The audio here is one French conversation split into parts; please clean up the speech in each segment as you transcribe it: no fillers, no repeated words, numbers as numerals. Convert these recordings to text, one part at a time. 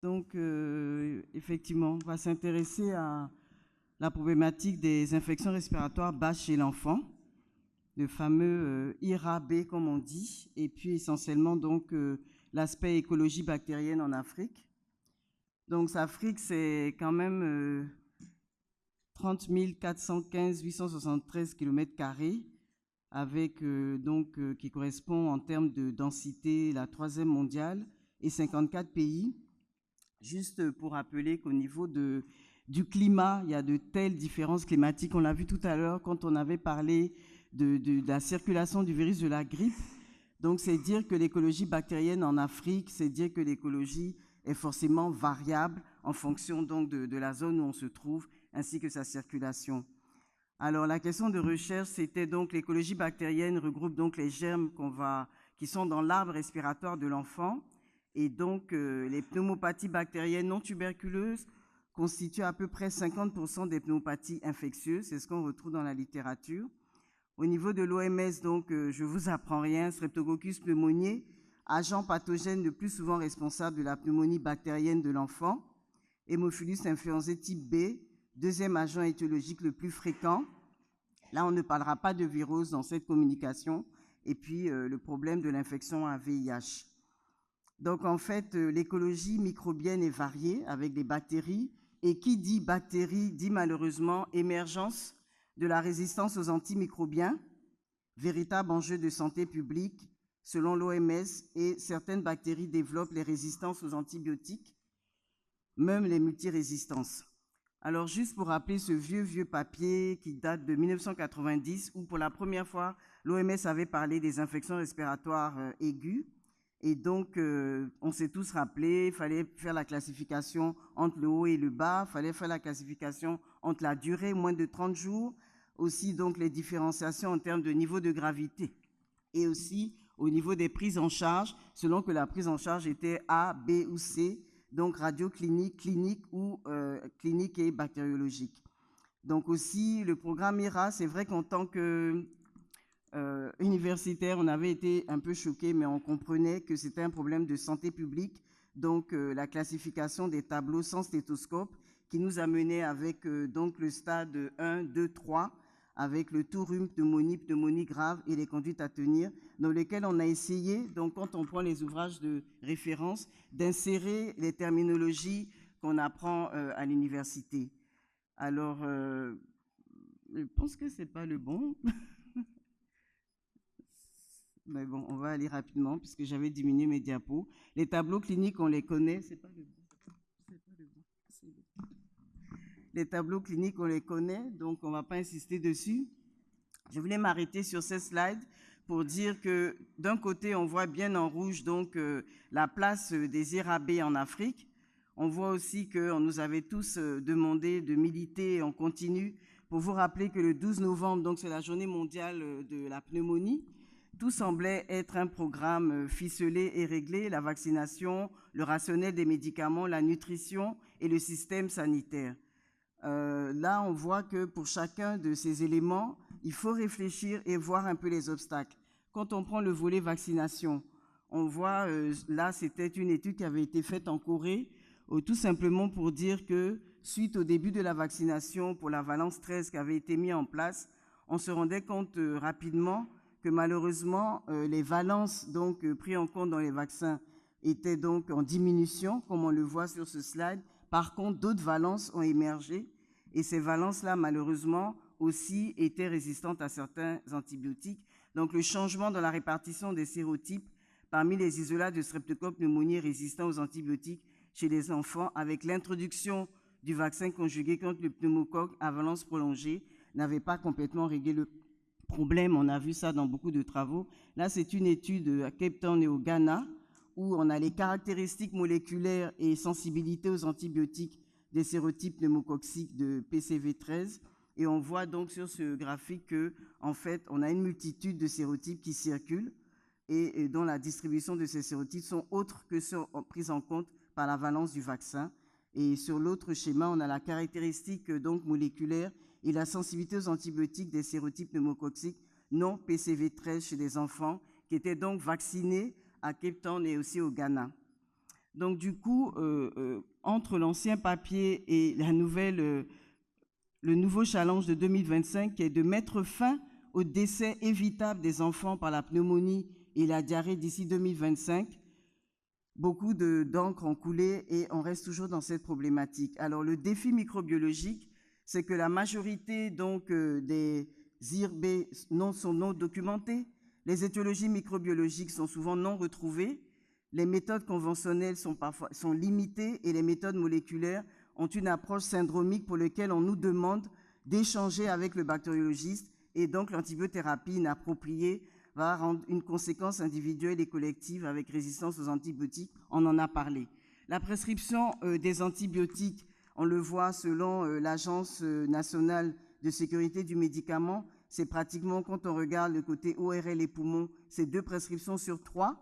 Donc, effectivement, on va s'intéresser à la problématique des infections respiratoires basses chez l'enfant, le fameux IRA-B comme on dit, et puis essentiellement donc l'aspect écologie bactérienne en Afrique. Donc, l'Afrique, c'est quand même 30 415 873 km², avec qui correspond en termes de densité la 3e mondiale et 54 pays. Juste pour rappeler qu'au niveau du climat, il y a de telles différences climatiques. On l'a vu tout à l'heure quand on avait parlé de la circulation du virus de la grippe. Donc, c'est dire que l'écologie bactérienne en Afrique, c'est dire que l'écologie est forcément variable en fonction donc de la zone où on se trouve, ainsi que sa circulation. Alors, la question de recherche, c'était donc l'écologie bactérienne regroupe donc les germes qui sont dans l'arbre respiratoire de l'enfant. Et donc, les pneumopathies bactériennes non tuberculeuses constituent à peu près 50% des pneumopathies infectieuses. C'est ce qu'on retrouve dans la littérature. Au niveau de l'OMS, donc, je ne vous apprends rien, Streptococcus pneumoniae, agent pathogène le plus souvent responsable de la pneumonie bactérienne de l'enfant. Hémophilus influenzae type B, deuxième agent étiologique le plus fréquent. Là, on ne parlera pas de virus dans cette communication. Et puis, le problème de l'infection à VIH. Donc, en fait, l'écologie microbienne est variée avec des bactéries. Et qui dit bactéries dit malheureusement émergence de la résistance aux antimicrobiens, véritable enjeu de santé publique selon l'OMS. Et certaines bactéries développent les résistances aux antibiotiques, même les multirésistances. Alors, juste pour rappeler ce vieux papier qui date de 1990, où pour la première fois, l'OMS avait parlé des infections respiratoires aiguës. Et donc, on s'est tous rappelé, il fallait faire la classification entre le haut et le bas, il fallait faire la classification entre la durée, moins de 30 jours, aussi donc les différenciations en termes de niveau de gravité, et aussi au niveau des prises en charge, selon que la prise en charge était A, B ou C, donc radioclinique, clinique ou clinique et bactériologique. Donc aussi, le programme IRA, c'est vrai qu'en tant que universitaire, on avait été un peu choqués, mais on comprenait que c'était un problème de santé publique. Donc, la classification des tableaux sans stéthoscope qui nous a menés avec donc le stade 1, 2, 3, avec le tout rhume, pneumonie grave et les conduites à tenir, dans lesquels on a essayé, donc quand on prend les ouvrages de référence, d'insérer les terminologies qu'on apprend à l'université. Alors, je pense que ce n'est pas le bon. Mais bon, on va aller rapidement puisque j'avais diminué mes diapos. Les tableaux cliniques, on les connaît. C'est pas le bon. Les tableaux cliniques, on les connaît, donc on ne va pas insister dessus. Je voulais m'arrêter sur ces slides pour dire que d'un côté, on voit bien en rouge donc la place des IRA-B en Afrique. On voit aussi qu'on nous avait tous demandé de militer en continu pour vous rappeler que le 12 novembre, donc c'est la journée mondiale de la pneumonie. Tout semblait être un programme ficelé et réglé, la vaccination, le rationnel des médicaments, la nutrition et le système sanitaire. Là, on voit que pour chacun de ces éléments, il faut réfléchir et voir un peu les obstacles. Quand on prend le volet vaccination, on voit, là, c'était une étude qui avait été faite en Corée, tout simplement pour dire que suite au début de la vaccination pour la valence 13 qui avait été mise en place, on se rendait compte rapidement que malheureusement, les valences donc prises en compte dans les vaccins étaient donc en diminution, comme on le voit sur ce slide. Par contre, d'autres valences ont émergé et ces valences-là, malheureusement, aussi étaient résistantes à certains antibiotiques. Donc, le changement dans la répartition des sérotypes parmi les isolats de streptocoque pneumoniae résistants aux antibiotiques chez les enfants, avec l'introduction du vaccin conjugué contre le pneumocoque à valence prolongée, n'avait pas complètement réglé le problème. On a vu ça dans beaucoup de travaux. Là, c'est une étude à Cape Town et au Ghana où on a les caractéristiques moléculaires et sensibilité aux antibiotiques des sérotypes pneumococciques de PCV13. Et on voit donc sur ce graphique que, en fait, on a une multitude de sérotypes qui circulent et dont la distribution de ces sérotypes sont autres que ceux pris en compte par la valence du vaccin. Et sur l'autre schéma, on a la caractéristique donc moléculaire et la sensibilité aux antibiotiques des sérotypes pneumococciques non PCV13 chez les enfants qui étaient donc vaccinés à Cape Town et aussi au Ghana. Donc du coup, entre l'ancien papier et le nouveau challenge de 2025 qui est de mettre fin au décès évitable des enfants par la pneumonie et la diarrhée d'ici 2025, beaucoup d'encre ont coulé et on reste toujours dans cette problématique. Alors le défi microbiologique, c'est que la majorité donc des IRB sont non documentées, les étiologies microbiologiques sont souvent non retrouvées, les méthodes conventionnelles sont limitées et les méthodes moléculaires ont une approche syndromique pour laquelle on nous demande d'échanger avec le bactériologiste et donc l'antibiothérapie inappropriée va rendre une conséquence individuelle et collective avec résistance aux antibiotiques. On en a parlé. La prescription des antibiotiques, on le voit selon l'Agence nationale de sécurité du médicament, c'est pratiquement, quand on regarde le côté ORL et poumons, c'est 2 prescriptions sur 3.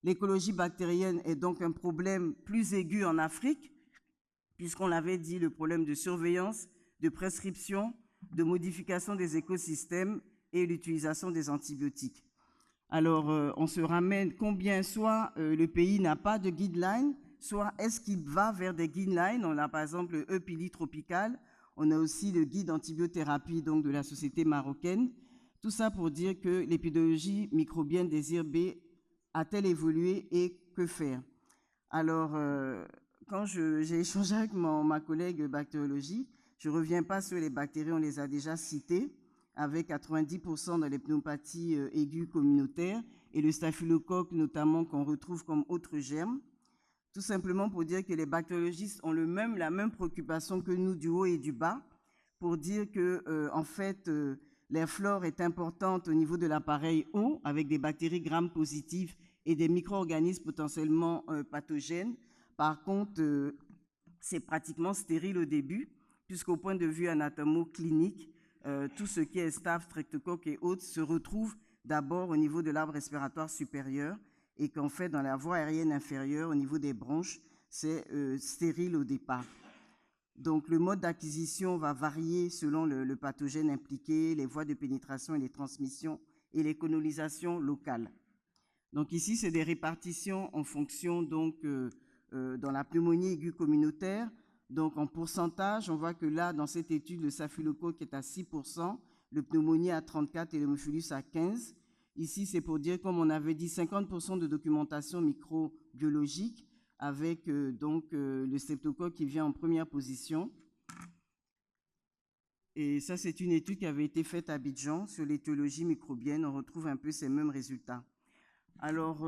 L'écologie bactérienne est donc un problème plus aigu en Afrique, puisqu'on l'avait dit, le problème de surveillance, de prescription, de modification des écosystèmes et l'utilisation des antibiotiques. Alors, on se ramène combien soit le pays n'a pas de guidelines, soit est-ce qu'il va vers des guidelines. On a par exemple le E-Pili tropical, on a aussi le guide antibiothérapie donc, de la société marocaine. Tout ça pour dire que l'épidémiologie microbienne des IRB a-t-elle évolué et que faire? Alors, quand j'ai échangé avec ma collègue bactériologie, je ne reviens pas sur les bactéries, on les a déjà citées, avec 90% dans les pneumopathies aiguës communautaires et le staphylocoque notamment qu'on retrouve comme autre germe. Tout simplement pour dire que les bactériologistes ont la même préoccupation que nous du haut et du bas, pour dire que en fait, la flore est importante au niveau de l'appareil eau, avec des bactéries gram positives et des micro-organismes potentiellement pathogènes. Par contre, c'est pratiquement stérile au début, puisqu'au point de vue anatomo-clinique, tout ce qui est staph, streptocoque et autres se retrouve d'abord au niveau de l'arbre respiratoire supérieur et qu'en fait, dans la voie aérienne inférieure, au niveau des bronches, c'est stérile au départ. Donc, le mode d'acquisition va varier selon le pathogène impliqué, les voies de pénétration et les transmissions et les colonisations locales. Donc ici, c'est des répartitions en fonction, donc, dans la pneumonie aiguë communautaire. Donc en pourcentage, on voit que là, dans cette étude, le staphylocoque est à 6%, le pneumonie à 34% et le hémophilus à 15%. Ici, c'est pour dire, comme on avait dit, 50% de documentation microbiologique avec le streptocoque qui vient en première position. Et ça, c'est une étude qui avait été faite à Abidjan sur l'étiologie microbienne. On retrouve un peu ces mêmes résultats. Alors,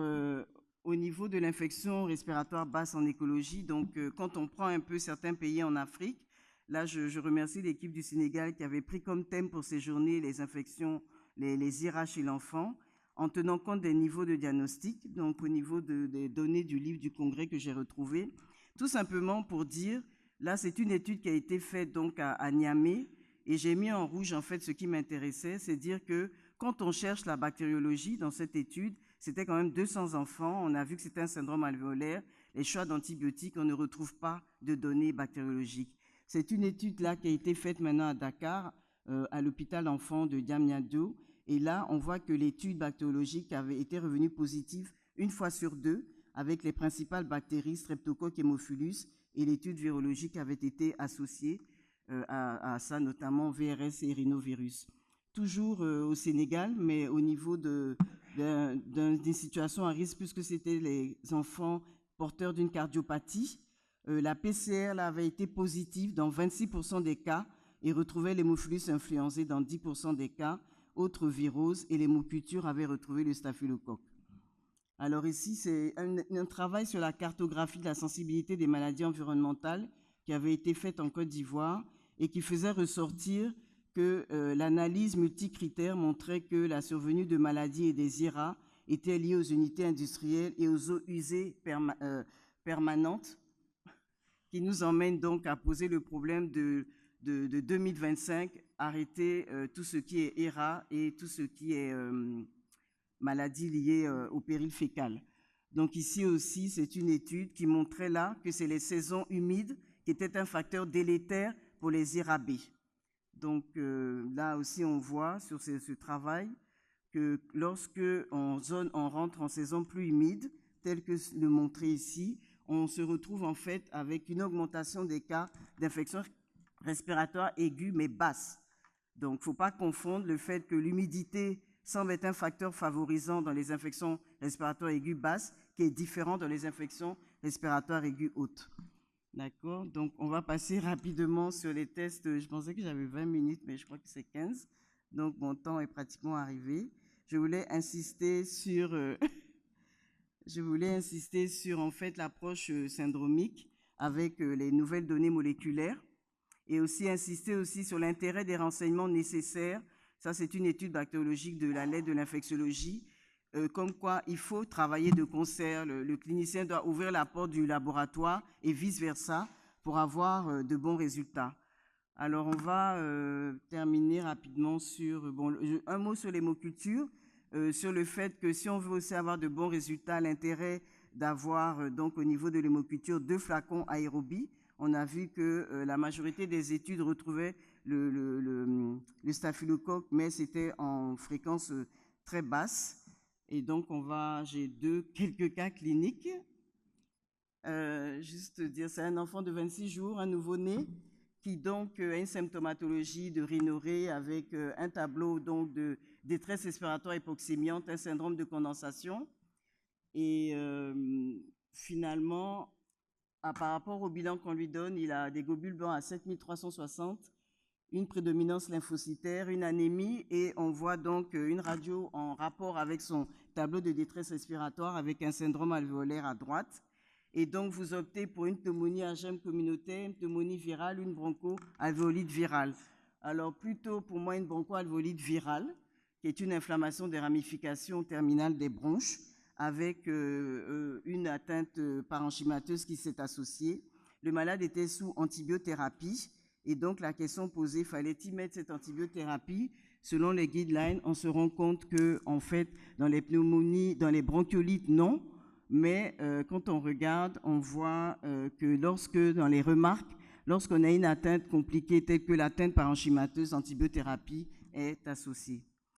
au niveau de l'infection respiratoire basse en écologie, donc quand on prend un peu certains pays en Afrique, là je remercie l'équipe du Sénégal qui avait pris comme thème pour ces journées les infections, les IRA chez l'enfant, en tenant compte des niveaux de diagnostic, donc au niveau des données du livre du Congrès que j'ai retrouvé, tout simplement pour dire, là c'est une étude qui a été faite donc à Niamey, et j'ai mis en rouge en fait ce qui m'intéressait, c'est dire que quand on cherche la bactériologie dans cette étude, c'était quand même 200 enfants. On a vu que c'était un syndrome alvéolaire. Les choix d'antibiotiques, on ne retrouve pas de données bactériologiques. C'est une étude là qui a été faite maintenant à Dakar, à l'hôpital enfant de Diamniadio. Et là, on voit que l'étude bactériologique avait été revenue positive une fois sur 2 avec les principales bactéries, Streptocoque et Hémophilus. Et l'étude virologique avait été associée à ça, notamment VRS et rhinovirus. Toujours au Sénégal, mais au niveau d'une situation à risque, puisque c'était les enfants porteurs d'une cardiopathie. La PCR là, avait été positive dans 26% des cas et retrouvait l'hémophilus influenzae dans 10% des cas, autres viroses, et l'hémoculture avait retrouvé le staphylocoque. Alors ici, c'est un travail sur la cartographie de la sensibilité des maladies environnementales qui avait été faite en Côte d'Ivoire et qui faisait ressortir que l'analyse multicritère montrait que la survenue de maladies et des IRA était liée aux unités industrielles et aux eaux usées permanentes, qui nous emmène donc à poser le problème de 2025, arrêter tout ce qui est IRA et tout ce qui est maladies liées au péril fécal. Donc ici aussi, c'est une étude qui montrait là que c'est les saisons humides qui étaient un facteur délétère pour les IRAB. Donc là aussi, on voit sur ce travail que lorsque on rentre en saison plus humide, tel que le montré ici, on se retrouve en fait avec une augmentation des cas d'infection respiratoire aiguë mais basse. Donc, il ne faut pas confondre le fait que l'humidité semble être un facteur favorisant dans les infections respiratoires aiguës basses, qui est différent dans les infections respiratoires aiguës hautes. D'accord? Donc, on va passer rapidement sur les tests. Je pensais que j'avais 20 minutes, mais je crois que c'est 15. Donc, mon temps est pratiquement arrivé. Je voulais insister sur, en fait, l'approche syndromique avec les nouvelles données moléculaires et aussi insister aussi sur l'intérêt des renseignements nécessaires. Ça, c'est une étude bactériologique de la lettre de l'infectiologie, comme quoi il faut travailler de concert. Le clinicien doit ouvrir la porte du laboratoire et vice-versa pour avoir de bons résultats. Alors, on va terminer rapidement sur un mot sur l'hémoculture, sur le fait que si on veut aussi avoir de bons résultats, l'intérêt d'avoir donc au niveau de l'hémoculture 2 flacons aérobie. On a vu que la majorité des études retrouvaient le staphylocoque, mais c'était en fréquence très basse. Et donc, j'ai quelques cas cliniques. Juste dire, c'est un enfant de 26 jours, un nouveau-né, qui donc a une symptomatologie de rhinorrhée avec un tableau donc de détresse respiratoire hypoxémiante, un syndrome de condensation. Et finalement, par rapport au bilan qu'on lui donne, il a des globules blancs à 7360, une prédominance lymphocytaire, une anémie, et on voit donc une radio en rapport avec son tableau de détresse respiratoire avec un syndrome alvéolaire à droite. Et donc, vous optez pour une pneumonie à germe communautaire, une pneumonie virale, une broncho-alvéolite virale. Alors, plutôt pour moi, une broncho-alvéolite virale, qui est une inflammation des ramifications terminales des bronches, avec une atteinte parenchymateuse qui s'est associée. Le malade était sous antibiothérapie, et donc la question posée, fallait-il mettre cette antibiothérapie? Selon les guidelines, on se rend compte que, en fait, dans les pneumonies, dans les bronchiolites, non. Mais quand on regarde, on voit que dans les remarques, lorsqu'on a une atteinte compliquée telle que l'atteinte parenchymateuse, l'antibiothérapie est associée.